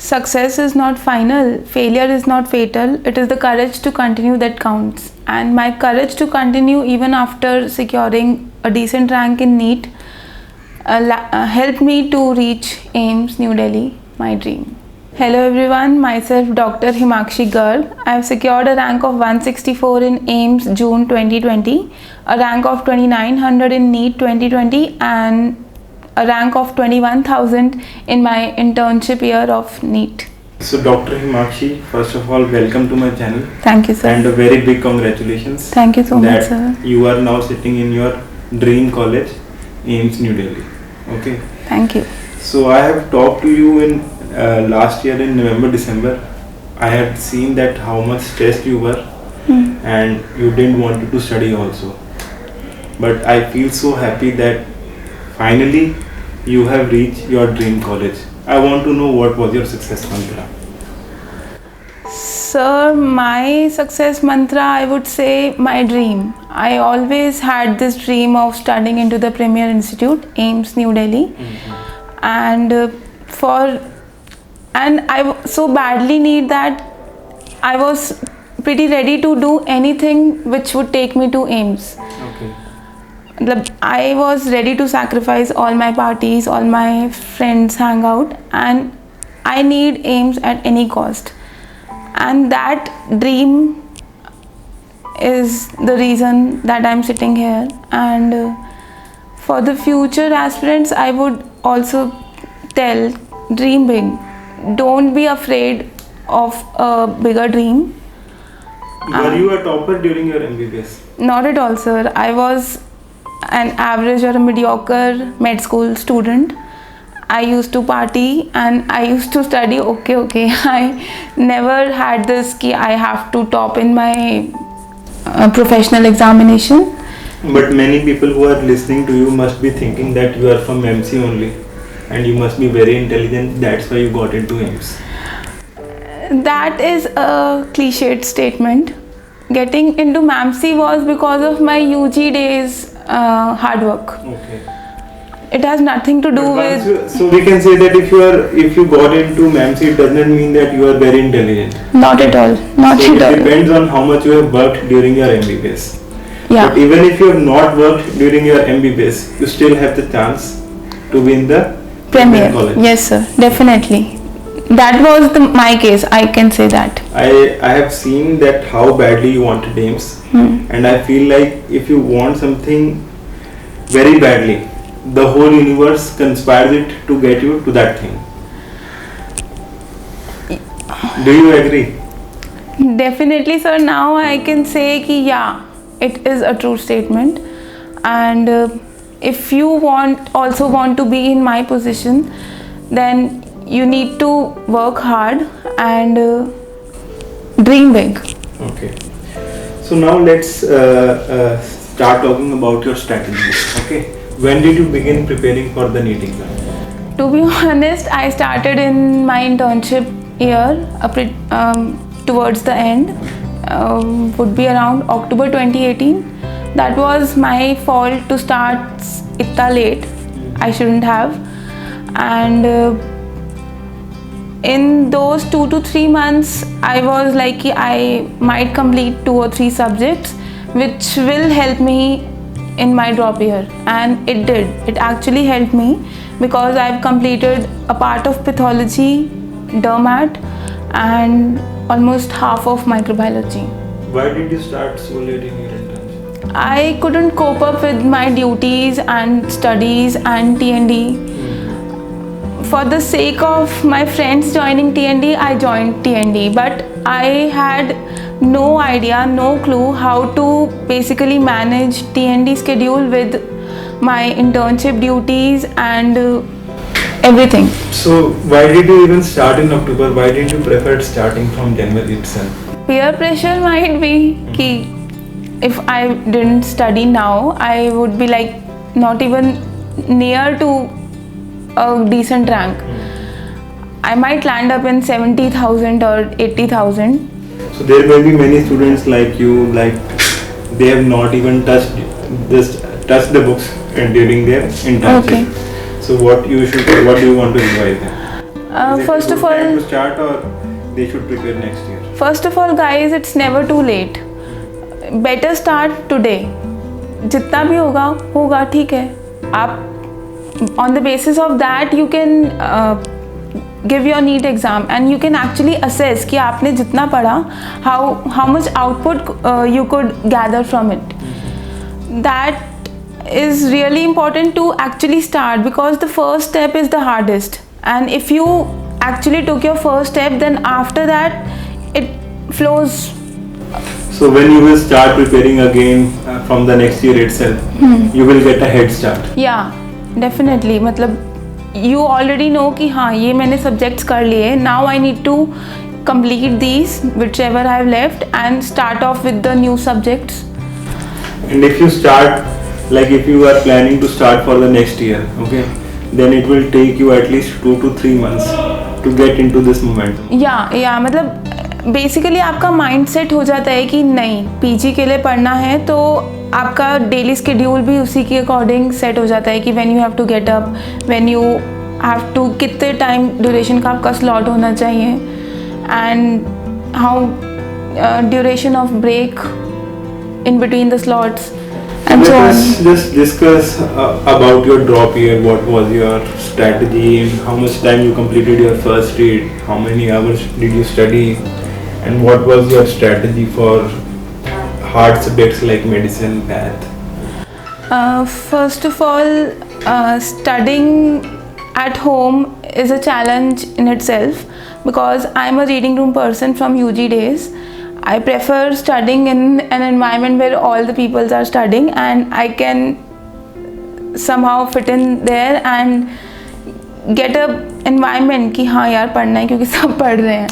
Success is not final, failure is not fatal, it is the courage to continue that counts. And my courage to continue even after securing a decent rank in NEET helped me to reach AIIMS New Delhi, my dream. Hello everyone, myself Dr. Himakshi Garg. I have secured a rank of 164 in AIIMS June 2020, a rank of 2900 in NEET 2020 and a rank of 21,000 in my internship year of NEET. So Dr. Himakshi, first of all, welcome to my channel. Thank you, sir. And a very big congratulations. Thank you so much, sir. You are now sitting in your dream college, AIIMS New Delhi. Okay. Thank you. So I have talked to you in last year in November, December. I had seen that how much stressed you were and you didn't want to study also. But I feel so happy that finally you have reached your dream college. I want to know what was your success mantra. Sir, my success mantra, I would say my dream. I always had this dream of studying into the Premier Institute, AIIMS New Delhi. And I so badly need that I was pretty ready to do anything which would take me to AIIMS. Okay. I was ready to sacrifice all my parties, all my friends hangout, and I need AIIMS at any cost. And that dream is the reason that I'm sitting here. And for the future aspirants, I would also tell, dream big. Don't be afraid of a bigger dream. Were you a topper during your MBBS? Not at all, sir. I was an average or a mediocre med school student. I used to party and I used to study okay. I never had this ki I have to top in my professional examination. But many people who are listening to you must be thinking that you are from MC only and you must be very intelligent, that's why you got into AIIMS. That is a cliched statement. Getting into MAMC was because of my UG days hard work. Okay. It has nothing to do with... So we can say that if you got into MAMC, it does not mean that you are very intelligent. Not at all. Not so at all. It depends on how much you have worked during your MBBS. Yeah. But even if you have not worked during your MBBS, you still have the chance to win the Premier college. Yes, sir. Definitely. That was my case. I can say that. I have seen that how badly you wanted AIIMS, and I feel like if you want something very badly, the whole universe conspires it to get you to that thing. Do you agree? Definitely, sir. Now I can say ki yeah, it is a true statement. And if you also want to be in my position, then you need to work hard and dream big. Okay. So now let's start talking about your strategy. Okay. When did you begin preparing for the NEET exam? To be honest, I started in my internship year towards the end, would be around October 2018. That was my fault to start itna late. I shouldn't have. And in those 2 to 3 months, I was like, I might complete 2 or 3 subjects, which will help me in my drop year. And it did. It actually helped me because I've completed a part of pathology, dermat, and almost half of microbiology. Why did you start so late in your internship? I couldn't cope up with my duties and studies and TND. For the sake of my friends joining TND, I joined TND, but I had no idea, no clue how to basically manage TND schedule with my internship duties and everything. So why did you even start in October? Why didn't you prefer starting from January itself? Peer pressure might be key. If I didn't study now, I would be like not even near to a decent rank. I might land up in 70,000 or 80,000. So there may be many students like you, like they have not even touched the books during their internship. Okay. So what do you want to advise them? First of all, to start or they should prepare next year? First of all, guys, it's never too late. Better start today. जितना भी होगा ठीक है. आप on the basis of that you can give your NEET exam and you can actually assess कि आपने जितना पढ़ा, how much output you could gather from it. That is really important to actually start, because the first step is the hardest, and if you actually took your first step, then after that it flows. So when you will start preparing again from the next year itself, you will get a head start. Yeah, definitely. मतलब you already know कि हाँ ये मैंने subjects कर लिए. Now I need to complete these whichever I have left and start off with the new subjects. And if you start, like if you are planning to start for the next year, okay, then it will take you at least 2 to 3 months to get into this momentum. Yeah, मतलब basically आपका mind set हो जाता है कि नहीं, PG के लिए पढ़ना है, तो आपका डेली स्केड्यूल भी उसी के अकॉर्डिंग सेट हो जाता है कि when you have to get up, when you have to, कितने टाइम ड्यूरेशन का आपका स्लॉट होना चाहिए, and how duration of break in between the slots and so on. Let us just discuss about your drop year. What was your strategy? How much time you completed your first read? How many hours did you study? And what was your strategy for hard subjects like medicine, math? First of all, studying at home is a challenge in itself, because I'm a reading room person from UG days. I prefer studying in an environment where all the people are studying and I can somehow fit in there and get a environment कि हाँ यार पढ़ना है क्योंकि सब पढ़ रहे हैं.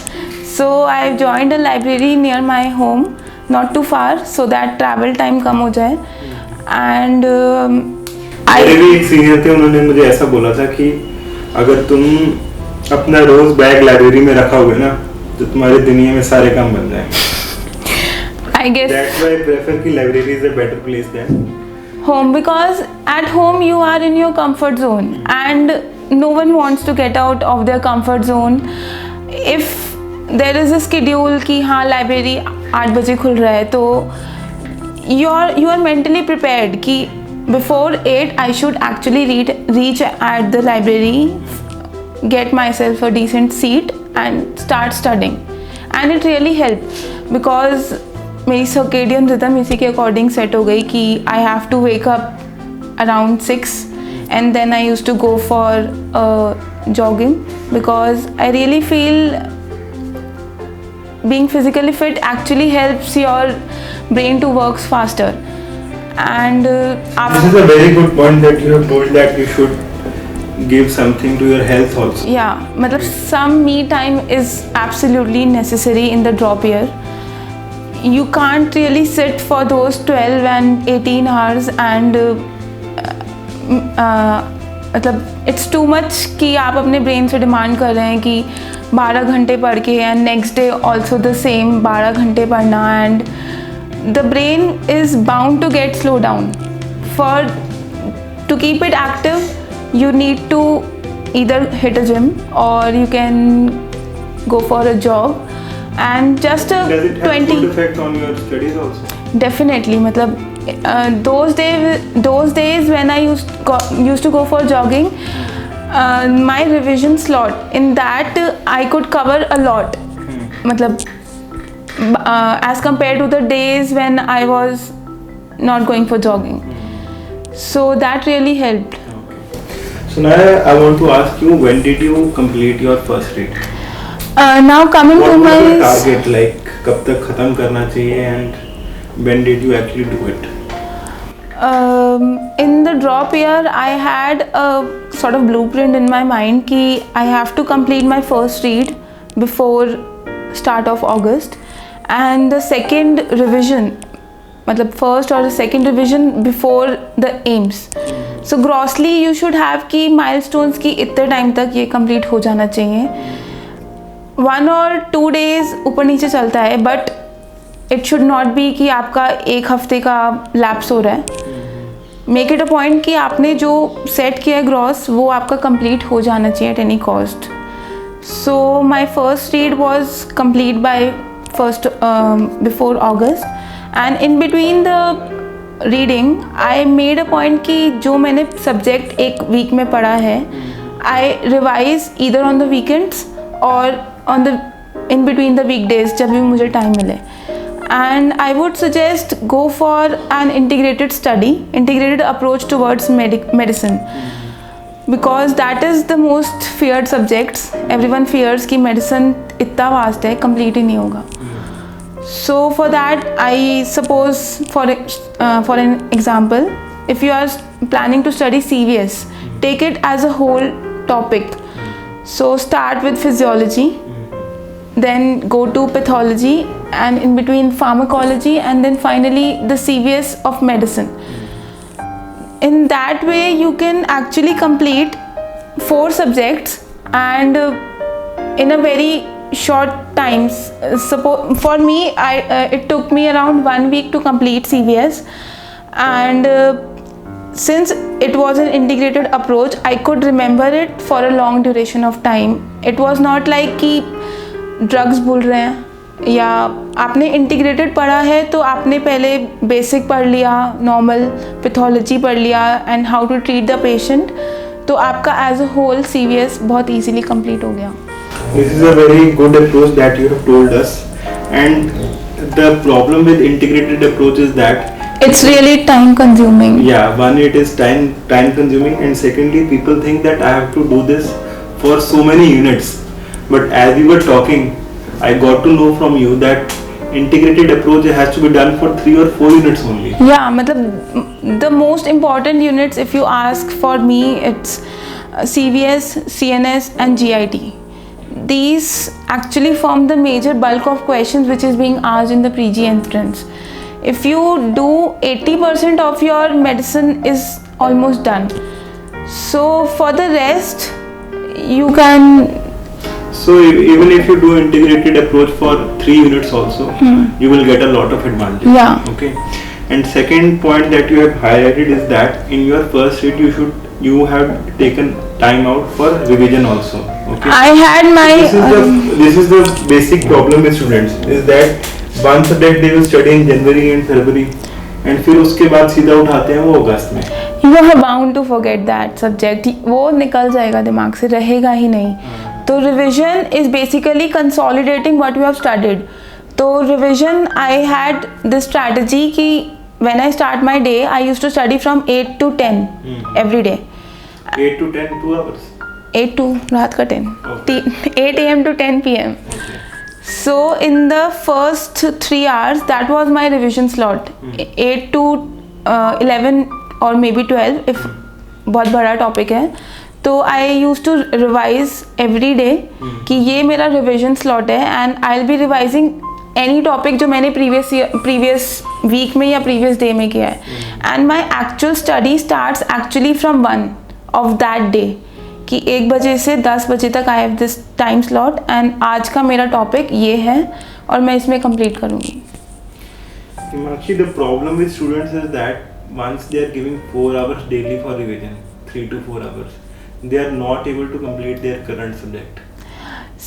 So I joined a library near my home, not too far, so that travel time कम हो जाए. And मेरे भी एक सीनियर थे, उन्होंने मुझे ऐसा बोला था कि अगर तुम अपना रोज बैग लाइब्रेरी में रखोगे ना, तो तुम्हारी दुनिया में सारे काम बन जाएंगे. I guess that's why I prefer कि library is a better place than home, because at home you are in your comfort zone and no one wants to get out of their comfort zone. If there is a schedule कि हाँ library 8 बजे खुल रहा है, तो you are mentally prepared कि before 8 I should actually reach at the library, get myself a decent seat and start studying. And it really helped because मेरी circadian rhythm इसी के अकॉर्डिंग सेट हो गई कि I have to wake up around 6 and then I use to go for jogging, because I really feel being physically fit actually helps your brain to work faster. And this is a very good point that you have told, that you should give something to your health also. Yeah, मतलब some me time is absolutely necessary in the drop year. You can't really sit for those 12 and 18 hours and मतलब it's too much कि आप अपने brain से demand कर रहे हैं कि 12 घंटे पढ़ के and next day also the same 12 घंटे पढ़ना, and the brain is bound to get slow down. To keep it active, you need to either hit a gym or you can go for a jog. And just a does it have 20 good effect on your studies also? Definitely, मतलब those days when I used to go for jogging, my revision slot in that I could cover a lot, मतलब as compared to the days when I was not going for jogging. So that really helped. So now I want to ask you, when did you complete your first read? Now coming what to was my your target, like कब तक खत्म करना चाहिए, and when did you actually do it? In the drop year I had a sort of blueprint in my mind कि I have to complete my first read before start of August, and the second revision, मतलब first or the second revision before the aims. So grossly you should have कि milestones की इतने time तक ये complete हो जाना चाहिए. 1 or 2 days ऊपर नीचे चलता है, but it should not be कि आपका एक हफ्ते का लैप्स हो रहा है. मेक इट अ पॉइंट कि आपने जो सेट किया है ग्रॉस वो आपका कंप्लीट हो जाना चाहिए at any cost. So my first read was complete by before August, and in between the reading I made a point कि जो मैंने subject एक week में पढ़ा है I revise either on the weekends or on the in between the weekdays जब भी मुझे time मिले. And I would suggest go for an integrated approach towards medicine, because that is the most feared subjects. Everyone fears कि medicine इतना vast है, complete ही नहीं होगा. So for that I suppose for an example, if you are planning to study CVS, take it as a whole topic. So start with physiology, then go to pathology, and in between pharmacology, and then finally the CVS of medicine. In that way you can actually complete 4 subjects and in a very short time. For me it took me around 1 week to complete CVS, and since it was an integrated approach I could remember it for a long duration of time. It was not like कि drugs भूल रहे हैं या आपने integrated पढ़ा है तो आपने पहले बेसिक पढ़ लिया, नॉर्मल पैथोलॉजी पढ़ लिया and how to treat the patient, तो आपका एज अ होल CVS बहुत इजीली कंप्लीट हो गया. This is a very good approach that you have told us, and the problem with integrated approach is that it's really time consuming. Yeah, one, it is time consuming, and secondly people think that I have to do this for so many units. But as we were talking, I got to know from you that integrated approach has to be done for 3 or 4 units only. Yeah, मतलब the most important units if you ask for me, it's CVS, CNS and GIT. These actually form the major bulk of questions which is being asked in the pre-G entrance. If you do 80% of your medicine is almost done. So for the rest you can. So even if you do integrated approach for 3 units also, you will get a lot of advantage. Yeah. Okay. And second point that you have highlighted is that in your first read you have taken time out for revision also. Okay. I had my. This is the basic problem with students, is that one subject they will study in January and February, and फिर उसके बाद सीधा उठाते हैं वो अगस्त में. You are bound to forget that subject. वो निकल जाएगा दिमाग से, रहेगा ही नहीं. तो revision is basically consolidating what you have studied. तो revision I had this strategy कि when I start my day I used to study from 8 to 10 every day. 8 to 10, 2 hours. 8 to रात का 10. Okay. 8 AM to 10 PM. Okay. So in the first 3 hours that was my revision slot. 8 to 11 or maybe 12 if बहुत बड़ा topic है. तो I use to revise every day कि ये मेरा revision slot है, and I will be revising any topic जो मैंने प्रीवियस वीक में या प्रीवियस डे में किया है, and my actual study starts actually from 1 of that day कि 1 बजे से 10 बजे तक I have this time slot, and आज का मेरा टॉपिक ये है और मैं इसमें कंप्लीट करूँगी. Actually, the problem with students is that once they are giving 4 hours daily for revision, 3 to 4 hours, they are not able to complete their current subject.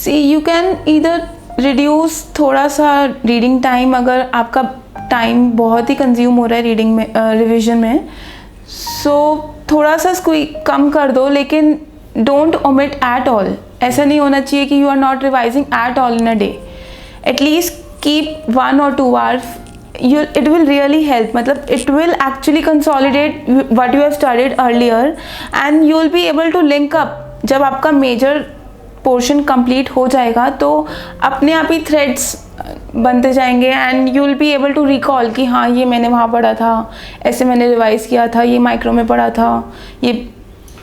See, you can either reduce थोड़ा सा reading time अगर आपका time बहुत ही consume हो रहा है reading में revision में, so थोड़ा सा कम कर दो, लेकिन don't omit at all. ऐसा नहीं होना चाहिए कि you are not revising at all in a day. At least keep 1 or 2 hours. It will really help. मतलब it will actually consolidate what you have studied earlier, and you will be able to link up. जब आपका major portion complete हो जाएगा तो अपने आप ही threads बनते जाएंगे, and you will be able to recall कि हाँ ये मैंने वहाँ पढ़ा था, ऐसे मैंने रिवाइज किया था, ये माइक्रो में पढ़ा था, ये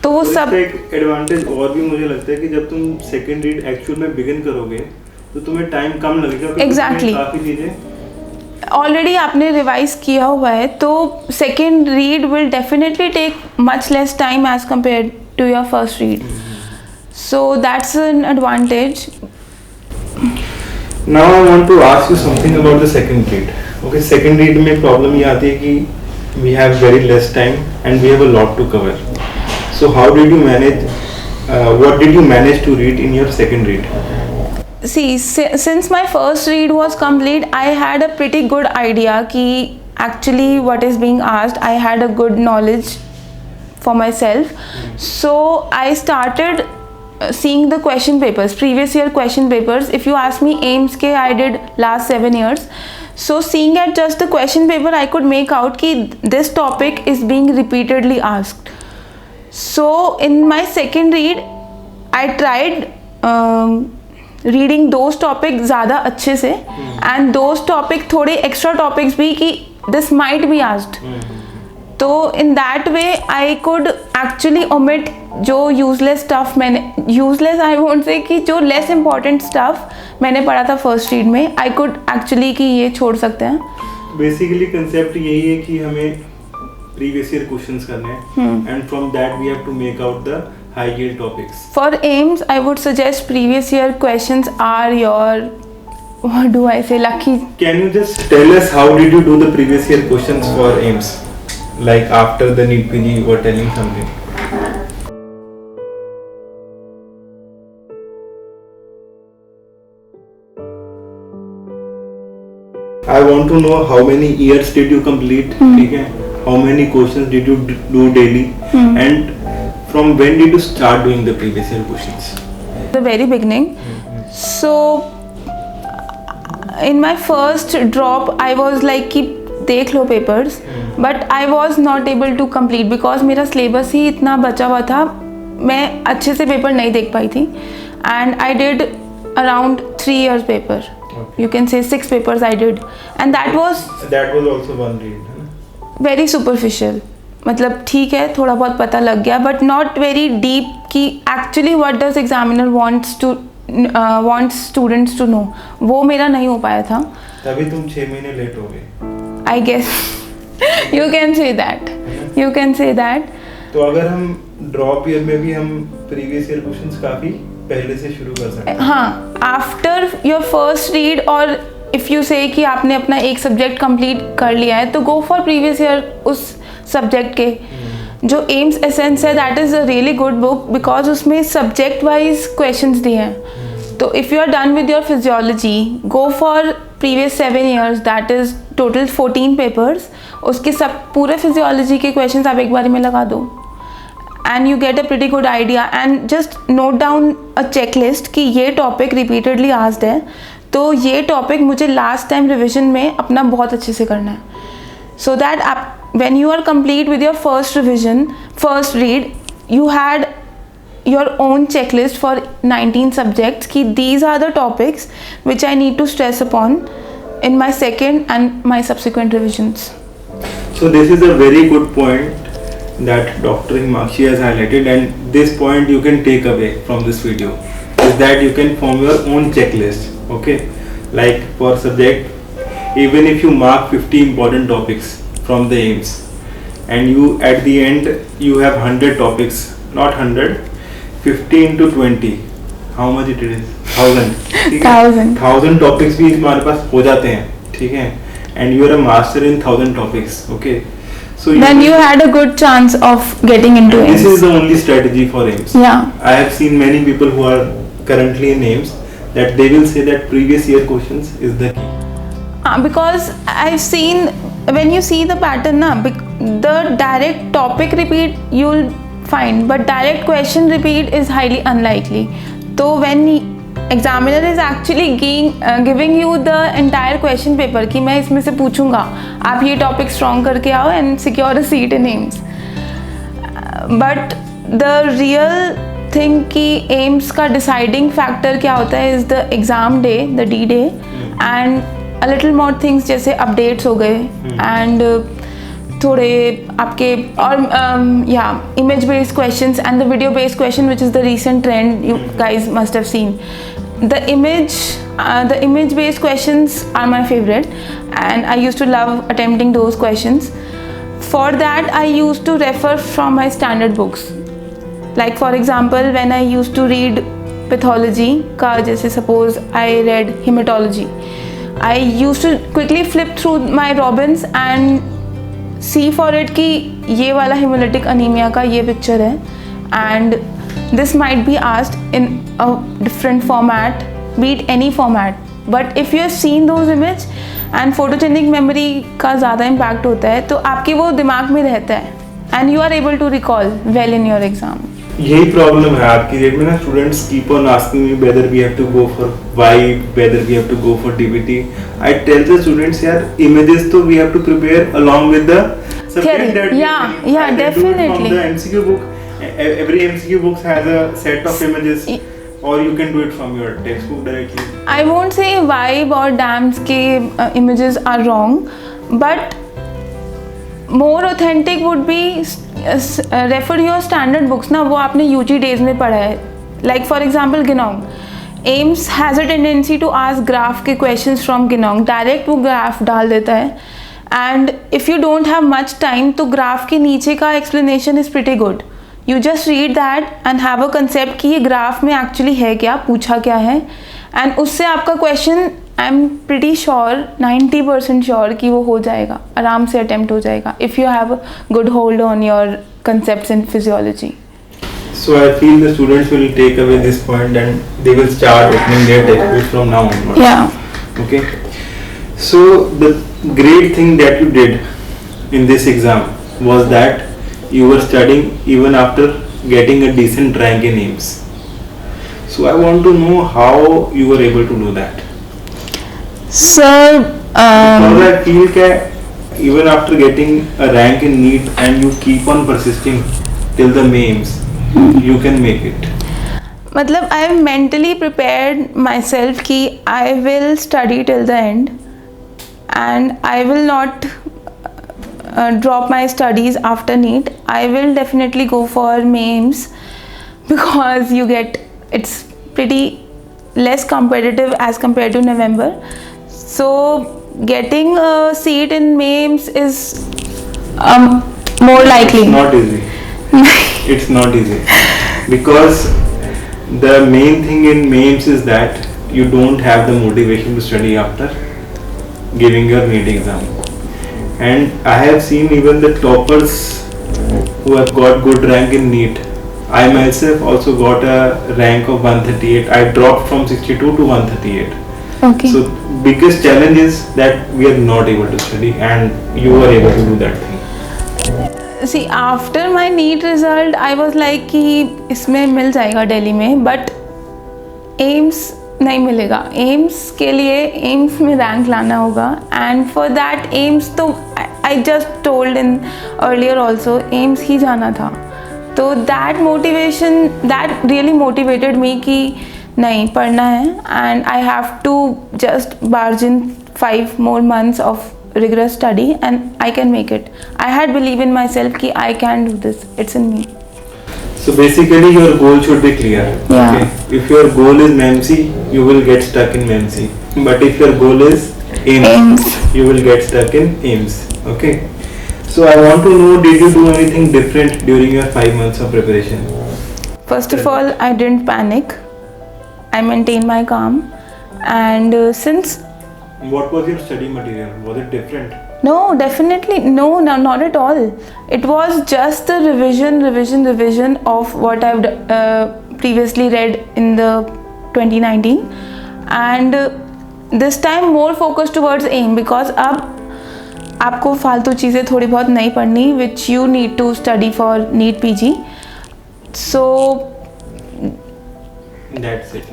तो वो सब एक एडवांटेज और भी मुझे लगता है कि जब तुम सेकेंड रीड एक्चुअल में बिगिन करोगे तो तुम्हें टाइम कम लगेगा. एग्जैक्टली. काफी चीजें ऑलरेडी आपने रिवाइज किया हुआ है, तो second read will definitely take much less time as compare to your first read. So that's an advantage. Now I want to ask you something about the second read. Okay, second read में problem ये आती है कि we have very less time and we have a lot to cover. So how did you manage what did you manage to read in your second read? See, since my first read was complete, I had a pretty good idea ki actually what is being asked. I had a good knowledge for myself. So I started seeing the question papers, previous year question papers. If you ask me, AIMS ke I did last 7 years. So seeing at just the question paper, I could make out ki this topic is being repeatedly asked. So in my second read, I tried reading those topic ज़्यादा अच्छे से and those topic थोड़े extra topics भी कि this might be asked. तो in that way I could actually omit जो useless stuff मैंने, useless I won't say कि जो लेस इम्पॉर्टेंट स्टफ मैंने पढ़ा था फर्स्ट रीड में, आई कुड एक्चुअली कि ये छोड़ सकते हैं. बेसिकली कंसेप्ट यही है कि हमें प्रीवियस ईयर क्वेश्चंस करने हैं and from that we have to make out the high yield topics. For AIMS, I would suggest previous year questions are your, what do I say, lucky. Can you just tell us how did you do the previous year questions for AIMS? Like after the NEET PG you were telling something. I want to know how many years did you complete? Okay? How many questions did you do daily? And from when did you start doing the previous year questions? The very beginning. So in my first drop, I was like कि देख लो papers, but I was not able to complete because मेरा syllabus ही इतना बचा हुआ था, मैं अच्छे से पेपर नहीं देख पाई थी. And I did around 3 years paper. Okay. You can say 6 papers I did, and that was also one read. Very superficial. मतलब ठीक है, थोड़ा बहुत पता लग गया, बट नॉट वेरी डीप कि actually what does examiner wants students to know, वो मेरा नहीं हो पाया था. तभी तुम 6 महीने लेट हो गए. I guess you can say that, you can say that. तो अगर हम ड्रॉप ईयर में भी हम प्रीवियस ईयर क्वेश्चंस काफी पहले से शुरू कर सकते हैं. हाँ, आफ्टर योर फर्स्ट रीड, और इफ़ यू से कि आपने अपना एक सब्जेक्ट कंप्लीट कर लिया है तो गो फॉर प्रीवियस ईयर उस सब्जेक्ट के. जो एम्स एसेंस है that is a really good book because उसमें सब्जेक्ट वाइज क्वेश्चंस दिए हैं. तो if you are done with your physiology, go for previous 7 years, that is total 14 papers. उसके सब पूरे फिजियोलॉजी के क्वेश्चंस आप एक बार में लगा दो and you get a pretty good idea. And just note down a checklist कि ये टॉपिक रिपीटेडली आस्क्ड है, तो ये टॉपिक मुझे लास्ट टाइम रिविजन में अपना बहुत अच्छे से करना है. सो दैट आप when you are complete with your first revision, first read, you had your own checklist for 19 subjects ki these are the topics which I need to stress upon in my second and my subsequent revisions. So this is a very good point that Dr. Himakshi has highlighted, and this point you can take away from this video is that you can form your own checklist. Okay, like for subject, even if you mark 50 important topics from the AIMS and you at the end you have 100 topics, not 100, 50 into 20, how much it is? 1000 topics भी हमारे पास हो जाते हैं, ठीक है, and you are a master in 1000 topics. Okay, so then you had a good chance of getting into AIMS. This is the only strategy for AIMS. Yeah, I have seen many people who are currently in AIMS that they will say that previous year questions is the key. Because I've seen, when you see the pattern na, the direct topic repeat you'll find, but direct question repeat is highly unlikely. So when examiner is actually giving you the entire question paper कि मैं इसमें से पूछूंगा, आप ये topic strong करके आओ and secure a seat in AIMS. But the real thing कि AIMS का deciding factor क्या होता है is the exam day, the D day, and a little more things जैसे updates हो गए and थोड़े आपके और image based questions and the video based question which is the recent trend you guys must have seen. The image based questions are my favorite and I used to love attempting those questions. For that I used to refer from my standard books. Like for example, when I used to read pathology का, जैसे suppose I read hematology, I used to quickly flip through my Robbins and see for it कि ये वाला hemolytic anemia का ये picture है and this might be asked in a different format, be it any format. But if you have seen those image and photogenic memory का ज़्यादा impact होता है, तो आपके वो दिमाग में रहता है and you are able to recall well in your exam. यही प्रॉब्लम है आज की डेट में ना, students keep on asking me whether we have to go for vibe, whether we have to go for DBT. I tell the students यार images तो we have to prepare along with the subject that yeah, definitely. From the MCQ book, every MCQ book has a set of images, or you can do it from your textbook directly. I won't say vibe or dams के images are wrong, but more authentic would be refer your standard books ना, वो आपने UG days में पढ़ा है. Like for example Ginong, AIMS has a tendency to ask graph के questions from Ginong, direct वो graph डाल देता है. And if you don't have much time, तो graph के नीचे का explanation is pretty good. You just read that and have a concept कि ये graph में actually है क्या, पूछा क्या है, and उससे आपका question I am pretty sure 90% sure कि वो हो जाएगा, आराम से अटेम्प्ट हो जाएगा if you have a good hold on your concepts in physiology. So I feel the students will take away this point and they will start opening their textbooks from now onwards. Yeah. Okay. So the great thing that you did in this exam was that you were studying even after getting a decent rank in AIMS. So I want to know how you were able to do that. Sir, because I feel that even after getting a rank in NEET and you keep on persisting till the mains, you can make it. मतलब I have mentally prepared myself कि I will study till the end and I will not drop my studies after NEET. I will definitely go for mains because you get, it's pretty less competitive as compared to November. So getting a seat in MEMS is more likely. It's not easy. It's not easy because the main thing in MEMS is that you don't have the motivation to study after giving your NEET exam. And I have seen even the toppers who have got good rank in NEET. I myself also got a rank of 138. I dropped from 62 to 138. Okay. So biggest challenge is that we are not able to study and you were able to do that thing. See, after my NEET result, I was like कि इसमें मिल जाएगा दिल्ली में, but AIMS नहीं मिलेगा. AIMS के लिए AIMS में rank लाना होगा and for that AIMS तो I just told in earlier also AIMS ही जाना था. तो that motivation, that really motivated me कि नहीं पढ़ना है and I have to just barge in 5 more months of rigorous study and I can make it. I had believe in myself कि I can do this. It's in me. So basically your goal should be clear. Yeah. Okay. If your goal is MEMC, you will get stuck in MEMC. But if your goal is AIMS, you will get stuck in AIMS. Okay. So I want to know, did you do anything different during your 5 months of preparation? First of all, I didn't panic. I maintained my calm and since... What was your study material? Was it different? No, definitely no, not at all. It was just the revision of what I've previously read in the 2019 and this time more focused towards AIM because अब आपको फालतू चीज़ें थोड़ी बहुत नहीं पढ़नी which you need to study for NEET PG. So That's it.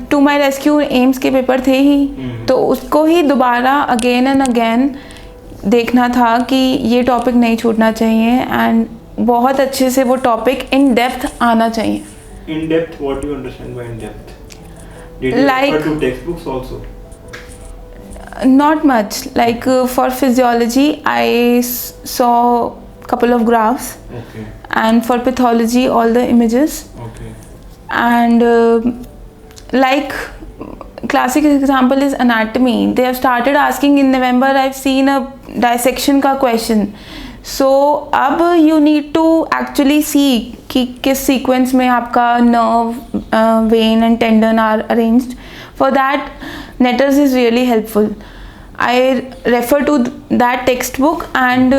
To my rescue AIMS के paper थे ही, तो उसको ही दोबारा again and again देखना था कि ये टॉपिक नहीं छूटना चाहिए एंड बहुत अच्छे से वो टॉपिक इन डेप्थ आना चाहिए. In depth, what do you understand by in depth? Did you refer to textbooks also? Not much. Like for physiology, I saw couple of graphs. Okay. And for pathology, all the images. Okay. And like classic example is anatomy. They have started asking in November. I've seen a dissection का question. So अब you need to actually see कि किस sequence में आपका nerve, vein and tendon are arranged. For that, Netters is really helpful. I refer to that textbook and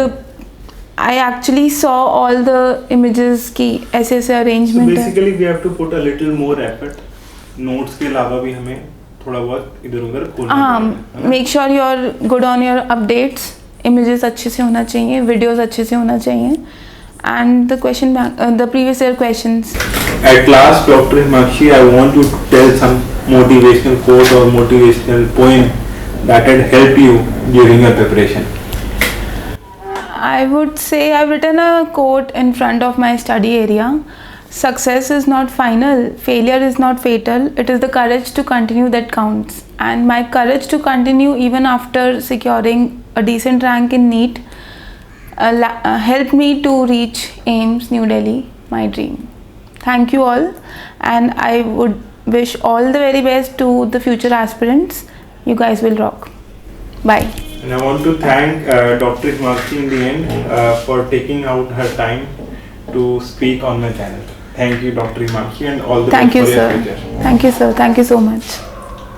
I actually saw all the images की ऐसे ऐसे So arrangement है. basically we have to put a little more effort. Notes के अलावा भी हमें थोड़ा बहुत इधर उधर खोलना हाँ, पड़ेगा, है ना? make sure you're good on your updates. Images अच्छे से होना चाहिए, videos अच्छे से होना चाहिए, and the question bank, the previous year questions. At last, Dr. Himakshi, I want you to tell some motivational quote or motivational poem that had helped you during your preparation. I would say I've written a quote in front of my study area. Success is not final, failure is not fatal, it is the courage to continue that counts. And my courage to continue even after securing a decent rank in NEET helped me to reach AIIMS New Delhi, my dream. Thank you all, and I would wish all the very best to the future aspirants. You guys will rock. Bye. And I want to thank Dr. Himakshi in the end for taking out her time to speak on my channel. Thank you, Dr. Himakshi, and all the Thank best you, for your sir. future. Thank you, sir. Thank you so much.